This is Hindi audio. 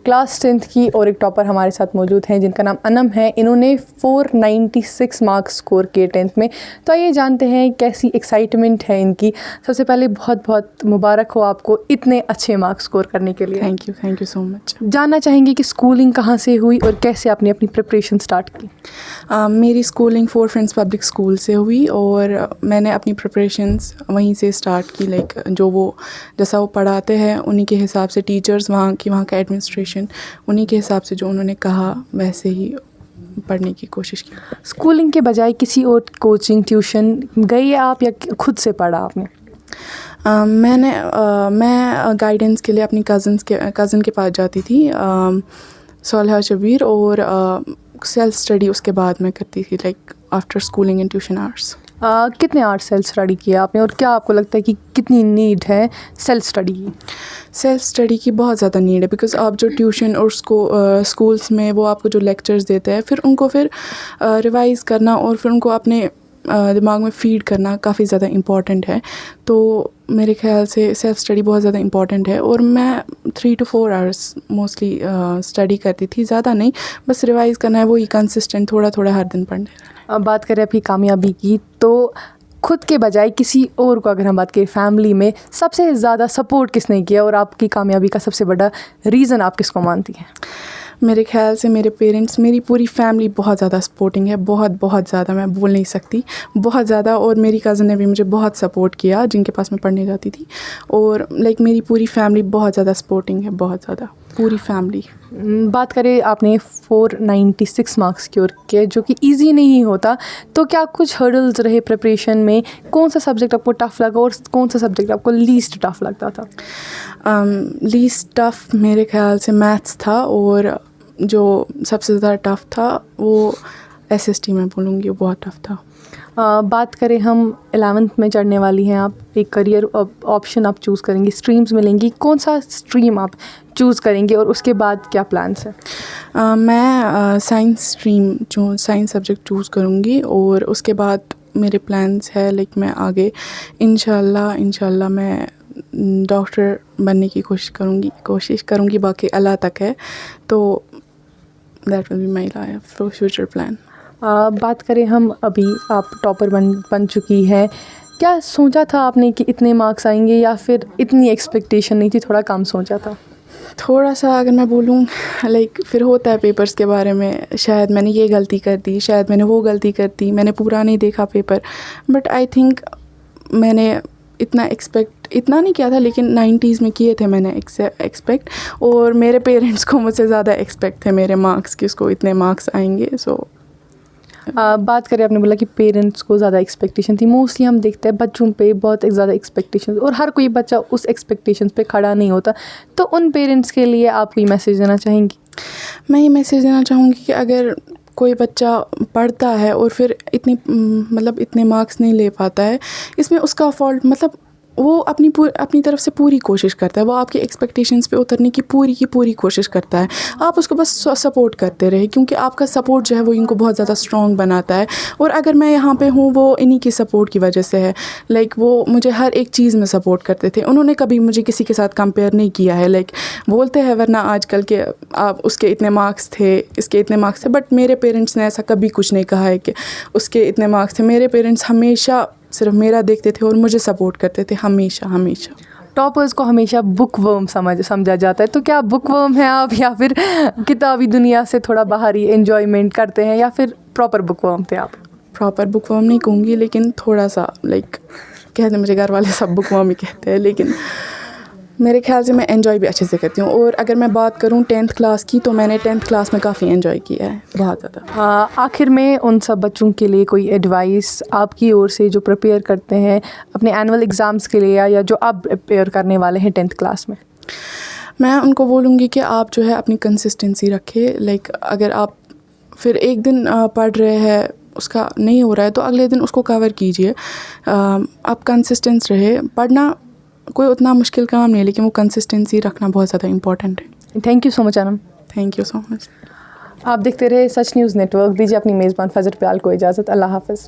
क्लास 10th की और एक टॉपर हमारे साथ मौजूद हैं जिनका नाम अनम है। इन्होंने 496 मार्क्स स्कोर किए 10th में। तो आइए जानते हैं कैसी एक्साइटमेंट है इनकी। सबसे पहले बहुत बहुत मुबारक हो आपको इतने अच्छे मार्क्स स्कोर करने के लिए। Thank you so much. जानना चाहेंगे कि स्कूलिंग कहाँ से हुई और कैसे आपने अपनी प्रिपरेशन स्टार्ट की? मेरी स्कूलिंग 4 फ्रेंड्स पब्लिक स्कूल से हुई और मैंने अपनी प्रिपरेशंस वहीं से स्टार्ट की। लाइक जैसा वो पढ़ाते हैं उन्हीं के हिसाब से, टीचर्स वहाँ का एडमिनिस्ट्रेशन उन्हीं के हिसाब से जो उन्होंने कहा वैसे ही पढ़ने की कोशिश की। स्कूलिंग के बजाय किसी और कोचिंग ट्यूशन गई आप या खुद से पढ़ा आपने? मैं गाइडेंस के लिए अपनी कज़न के पास जाती थी, सोलहा शबीर, और सेल्फ स्टडी उसके बाद मैं करती थी, like after schooling and tuition hours. कितने आवर्स सेल्फ स्टडी किया आपने और क्या आपको लगता है कि कितनी नीड है सेल्फ स्टडी की? सेल्फ स्टडी की बहुत ज़्यादा नीड है, बिकॉज़ आप जो ट्यूशन और स्कूल्स में वो आपको जो लेक्चर्स देते हैं फिर उनको रिवाइज़ करना और फिर उनको अपने दिमाग में फीड करना काफ़ी ज़्यादा इम्पॉर्टेंट है। तो मेरे ख्याल से सेल्फ स्टडी बहुत ज़्यादा इम्पॉर्टेंट है और मैं 3 to 4 आवर्स मोस्टली स्टडी करती थी, ज़्यादा नहीं, बस रिवाइज़ करना है, वही कंसिस्टेंट थोड़ा थोड़ा हर दिन पढ़ने। अब बात करें आपकी कामयाबी की, तो खुद के बजाय किसी और को अगर हम बात करें, फैमिली में सबसे ज़्यादा सपोर्ट किसने किया और आपकी कामयाबी का सबसे बड़ा रीज़न आप किसको मानती हैं? मेरे ख्याल से मेरे पेरेंट्स, मेरी पूरी फैमिली बहुत ज़्यादा सपोर्टिंग है, बहुत ज़्यादा, मैं बोल नहीं सकती, बहुत ज़्यादा। और मेरी कज़न ने भी मुझे बहुत सपोर्ट किया जिनके पास मैं पढ़ने जाती थी, और लाइक मेरी पूरी फैमिली बहुत ज़्यादा सपोर्टिंग है, बहुत ज़्यादा, पूरी फैमिली। बात करें आपने 496 मार्क्स स्कोर किए जो कि इजी नहीं होता, तो क्या कुछ हर्डल्स रहे प्रिपरेशन में? कौन सा सब्जेक्ट आपको टफ़ लगा और कौन सा सब्जेक्ट आपको लीस्ट टफ़ लगता था? लीस्ट टफ़ मेरे ख्याल से मैथ्स था, और जो सबसे ज़्यादा टफ़ था वो SST में बोलूँगी, वो बहुत टफ़ था। बात करें हम 11th में चढ़ने वाली हैं आप, एक करियर ऑप्शन आप चूज़ करेंगी, स्ट्रीम्स मिलेंगी, कौन सा स्ट्रीम आप चूज़ करेंगे और उसके बाद क्या प्लान्स है? मैं साइंस सब्जेक्ट चूज़ करूँगी और उसके बाद मेरे प्लान्स है, लाइक मैं आगे इंशाल्लाह मैं डॉक्टर बनने की कोशिश करूँगी, बाकी अल्लाह तक है। तो that will be my future plan. बात करें हम, अभी आप टॉपर बन चुकी हैं, क्या सोचा था आपने कि इतने मार्क्स आएंगे या फिर इतनी एक्सपेक्टेशन नहीं थी, थोड़ा कम सोचा था? थोड़ा सा अगर मैं बोलूँ, लाइक फिर होता है पेपर्स के बारे में, शायद मैंने ये गलती कर दी, शायद मैंने वो गलती कर दी, मैंने पूरा नहीं देखा पेपर, बट आई थिंक मैंने इतना नहीं किया था, लेकिन 90s में किए थे मैंने एक्सपेक्ट, और मेरे पेरेंट्स को मुझसे ज़्यादा एक्सपेक्ट थे मेरे मार्क्स की, उसको इतने मार्क्स आएंगे। सो बात करें, आपने बोला कि पेरेंट्स को ज़्यादा एक्सपेक्टेशन थी। मोस्टली हम देखते हैं बच्चों पे बहुत ज़्यादा एक्सपेक्टेशन, और हर कोई बच्चा उस एक्सपेक्टेशन पे खड़ा नहीं होता। तो उन पेरेंट्स के लिए आप कोई मैसेज देना चाहेंगी? मैं ये मैसेज देना चाहूँगी कि अगर कोई बच्चा पढ़ता है और फिर इतने मार्क्स नहीं ले पाता है, इसमें उसका फॉल्ट, मतलब वो अपनी तरफ से पूरी कोशिश करता है, वो आपके एक्सपेक्टेशंस पे उतरने की पूरी कोशिश करता है। आप उसको बस सपोर्ट करते रहे, क्योंकि आपका सपोर्ट जो है वो इनको बहुत ज़्यादा स्ट्रॉन्ग बनाता है। और अगर मैं यहाँ पे हूँ वो इन्हीं की सपोर्ट की वजह से है। लाइक वो मुझे हर एक चीज़ में सपोर्ट करते थे, उन्होंने कभी मुझे किसी के साथ कंपेयर नहीं किया है। लाइक बोलते हैं वरना आजकल के, आप उसके इतने मार्क्स थे, इसके इतने मार्क्स थे, बट मेरे पेरेंट्स ने ऐसा कभी कुछ नहीं कहा है कि उसके इतने मार्क्स थे। मेरे पेरेंट्स हमेशा सिर्फ मेरा देखते थे और मुझे सपोर्ट करते थे, हमेशा। टॉपर्स को हमेशा बुक वर्म समझा जाता है, तो क्या बुक वर्म हैं आप, या फिर किताबी दुनिया से थोड़ा बाहरी एंजॉयमेंट करते हैं, या फिर प्रॉपर बुक वर्म थे आप? प्रॉपर बुक वर्म नहीं कहूँगी, लेकिन थोड़ा सा, लाइक कहते मुझे घर वाले सब बुक वर्म ही कहते हैं, लेकिन मेरे ख्याल से मैं एंजॉय भी अच्छे से करती हूँ। और अगर मैं बात करूँ 10th क्लास की, तो मैंने 10th क्लास में काफ़ी एंजॉय किया है, बहुत ज़्यादा। आखिर में उन सब बच्चों के लिए कोई एडवाइस आपकी ओर से जो प्रिपेयर करते हैं अपने एनुअल एग्ज़ाम्स के लिए, या जो आप प्रिपेयर करने वाले हैं 10th क्लास में? मैं उनको बोलूँगी कि आप जो है अपनी कंसिस्टेंसी रखें। लाइक अगर आप फिर एक दिन पढ़ रहे हैं उसका नहीं हो रहा है तो अगले दिन उसको कवर कीजिए। आप कंसिस्टेंस रहे। पढ़ना कोई उतना मुश्किल काम नहीं है, लेकिन वो कंसिस्टेंसी रखना बहुत ज़्यादा इंपॉर्टेंट है। Thank you so much Anam. Thank you so much. आप देखते रहे सच न्यूज़ नेटवर्क। दीजिए अपनी मेज़बान फजर प्याल को इजाज़त। अल्लाह हाफ़िज़।